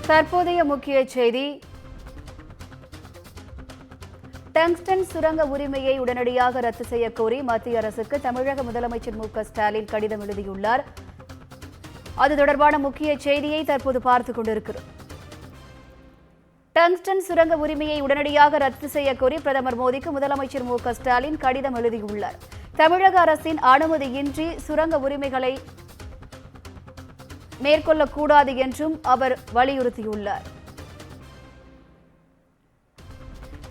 தற்போதைய முக்கிய செய்தி. டங்ஸ்டன் சுரங்க உரிமையை உடனடியாக ரத்து செய்ய கோரி மத்திய அரசுக்கு தமிழக முதலமைச்சர் மு.க.ஸ்டாலின் கடிதம் எழுதியுள்ளார். அது தொடர்பான முக்கிய செய்தியை தற்போது பார்த்துக் கொண்டிருக்கிறோம். டங்ஸ்டன் சுரங்க உரிமையை உடனடியாக ரத்து செய்ய கோரி பிரதமர் மோடிக்கு முதலமைச்சர் மு.க.ஸ்டாலின் கடிதம் எழுதியுள்ளார். தமிழக அரசின் அனுமதியின்றி சுரங்க உரிமைகளை மேற்கொள்ளக்கூடாது என்றும் அவர் வலியுறுத்தியுள்ளார்.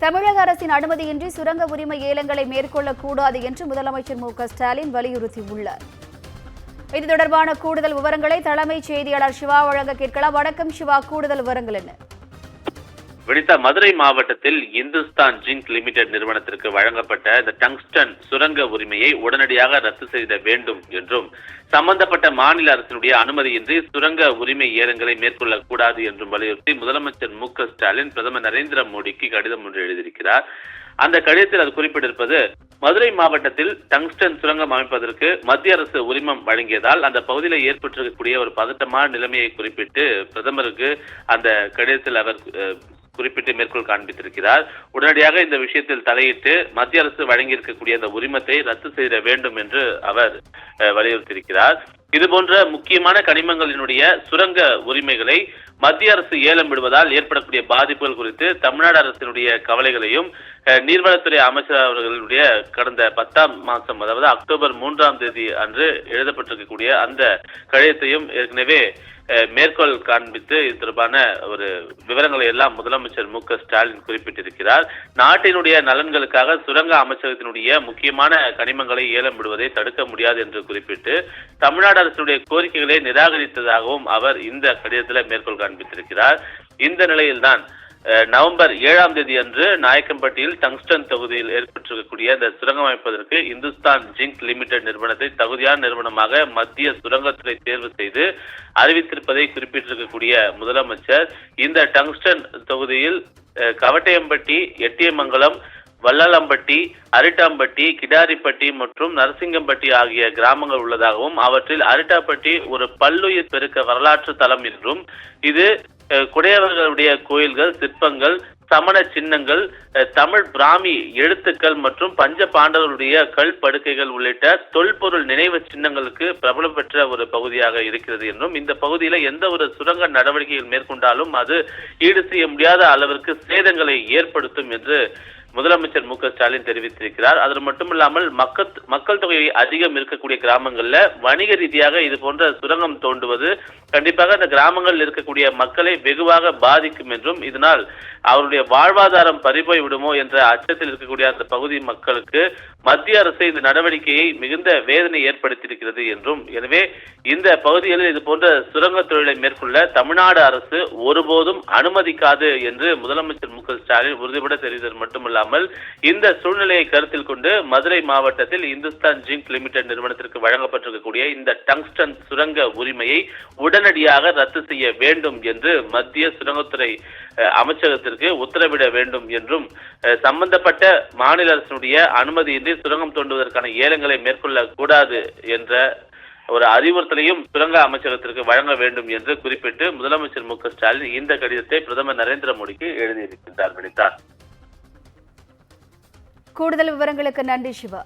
தமிழக அரசின் அனுமதியின்றி சுரங்க உரிமை ஏலங்களை மேற்கொள்ளக்கூடாது என்று முதலமைச்சர் மு.க.ஸ்டாலின் வலியுறுத்தியுள்ளார். இது தொடர்பான கூடுதல் விவரங்களை தலைமைச் செய்தியாளர் சிவா வழங்க கேட்கலாம். வணக்கம் சிவா, கூடுதல் விவரங்கள் என்ன? வினிதா, மதுரை மாவட்டத்தில் இந்துஸ்தான் ஜிங்க் லிமிடெட் நிறுவனத்திற்கு வழங்கப்பட்ட இந்த டங்ஸ்டன் சுரங்க உரிமையை உடனடியாக ரத்து செய்த வேண்டும் என்றும் சம்பந்தப்பட்ட மாநில அரசினுடைய அனுமதியின்றி சுரங்க உரிமை ஏலங்களை மேற்கொள்ளக்கூடாது என்றும் வலியுறுத்தி முதலமைச்சர் மு.க.ஸ்டாலின் பிரதமர் நரேந்திர மோடிக்கு கடிதம் ஒன்று எழுதியிருக்கிறார். அந்த கடிதத்தில் அது குறிப்பிட்டிருப்பது, மதுரை மாவட்டத்தில் டங்ஸ்டன் சுரங்கம் அமைப்பதற்கு மத்திய அரசு உரிமம் வழங்கியதால் அந்த பகுதியில் ஏற்பட்டிருக்கக்கூடிய ஒரு பதட்டமான நிலைமையை குறிப்பிட்டு பிரதமருக்கு அந்த கடிதத்தில் அவர் குறிப்பிட்டு மேற்கோள் காண்பித்திருக்கிறார். உடனடியாக இந்த விஷயத்தில் தலையிட்டு மத்திய அரசு வழங்கியிருக்கக்கூடிய அந்த உரிமத்தை ரத்து செய்ய வேண்டும் என்று அவர் வலியுறுத்தியிருக்கிறார். இதுபோன்ற முக்கியமான கனிமங்களினுடைய சுரங்க உரிமைகளை மத்திய அரசு ஏலம் விடுவதால் ஏற்படக்கூடிய பாதிப்புகள் குறித்து தமிழ்நாடு அரசினுடைய கவலைகளையும் நீர்வளத்துறை அமைச்சர் அவர்களுடைய கடந்த 10ஆம் மாதம், அதாவது அக்டோபர் 3ஆம் தேதி அன்று எழுதப்பட்டிருக்கக்கூடிய அந்த கடிதத்தையும் ஏற்கனவே மேற்கோள் காண்பித்து இது தொடர்பான ஒரு விவரங்களை எல்லாம் முதலமைச்சர் மு.க.ஸ்டாலின் குறிப்பிட்டிருக்கிறார். நாட்டினுடைய நலன்களுக்காக சுரங்க அமைச்சகத்தினுடைய முக்கியமான கனிமங்களை ஏலம் விடுவதை தடுக்க முடியாது என்று குறிப்பிட்டு தமிழ்நாடு அரசுடைய கோரிக்கைகளை நிராகரித்ததாகவும் அவர் இந்த கடிதத்தில் மேற்கோள் காண்பித்திருக்கிறார். இந்த நிலையில்தான் நவம்பர் 7ஆம் தேதி அன்று நாயக்கம்பட்டியில் டங்ஸ்டன் தொகுதியில் ஏற்பட்டிருக்கக்கூடிய இந்த சுரங்கம் அமைப்பதற்கு இந்துஸ்தான் ஜிங்க் லிமிடெட் நிறுவனத்தை தகுதியான நிறுவனமாக மத்திய சுரங்கத்துறை தேர்வு செய்து அறிவித்திருப்பதை குறிப்பிட்டிருக்கக்கூடிய முதலமைச்சர் இந்த டங்ஸ்டன் தொகுதியில் கவட்டையம்பட்டி, எட்டியமங்கலம், வல்லாளம்பட்டி, அரிட்டாம்பட்டி, கிடாரிப்பட்டி மற்றும் நரசிங்கம்பட்டி ஆகிய கிராமங்கள் உள்ளதாகவும் அவற்றில் அரிட்டாப்பட்டி ஒரு பல்லுயிர் பெருக்க வரலாற்று தலம் என்றும் இது குடையவர்களுடைய கோயில்கள், சிற்பங்கள், சமண சின்னங்கள், தமிழ் பிராமி எழுத்துக்கள் மற்றும் பஞ்ச பாண்டவர்களுடைய கல் படுக்கைகள் உள்ளிட்ட தொல்பொருள் நினைவு சின்னங்களுக்கு பிரபலம் பெற்ற ஒரு பகுதியாக இருக்கிறது என்றும் இந்த பகுதியில் எந்த ஒரு சுரங்க நடவடிக்கைகள் மேற்கொண்டாலும் அது ஈடு செய்ய முடியாத அளவிற்கு சேதங்களை ஏற்படுத்தும் என்று முதலமைச்சர் மு.க.ஸ்டாலின் தெரிவித்திருக்கிறார். அது மட்டுமில்லாமல் மக்கள் தொகை அதிகம் இருக்கக்கூடிய கிராமங்கள்ல வணிக ரீதியாக இது போன்ற சுரங்கம் தோண்டுவது கண்டிப்பாக அந்த கிராமங்களில் இருக்கக்கூடிய மக்களை வெகுவாக பாதிக்கும் என்றும் இதனால் அவருடைய வாழ்வாதாரம் பறிபோய் விடுமோ என்ற அச்சத்தில் இருக்கக்கூடிய அந்த பகுதி மக்களுக்கு மத்திய அரசு இந்த நடவடிக்கையை மிகுந்த வேதனை ஏற்படுத்தியிருக்கிறது என்றும், எனவே இந்த பகுதிகளில் இது போன்ற சுரங்க தொழிலை மேற்கொள்ள தமிழ்நாடு அரசு ஒருபோதும் அனுமதிக்காது என்று முதலமைச்சர் மு.க.ஸ்டாலின் உறுதிபட தெரிவித்தது மட்டுமல்லாமல் இந்த சூழ்நிலையை கருத்தில் கொண்டு மதுரை மாவட்டத்தில் இந்துஸ்தான் ஜிங்க் லிமிடெட் நிறுவனத்திற்கு வழங்கப்பட்டிருக்கக்கூடிய இந்த டங்ஸ்டன் சுரங்க உரிமையை உடனடியாக ரத்து செய்ய வேண்டும் என்று மத்திய சுரங்கத்துறை அமைச்சகத்திற்கு உத்தரவிட வேண்டும் என்றும் சம்பந்தப்பட்ட மாநில அரசினுடைய அனுமதியின்றி சுரங்கம் தோண்டுவதற்கான ஏலங்களை மேற்கொள்ளக்கூடாது என்ற ஒரு அறிவுறுத்தலையும் சுரங்க அமைச்சகத்திற்கு வழங்க வேண்டும் என்று குறிப்பிட்டு முதலமைச்சர் மு.க.ஸ்டாலின் இந்த கடிதத்தை பிரதமர் நரேந்திர மோடிக்கு எழுதியிருக்கின்றார். வினிதா, கூடுதல் விவரங்களுக்கு நன்றி சிவா.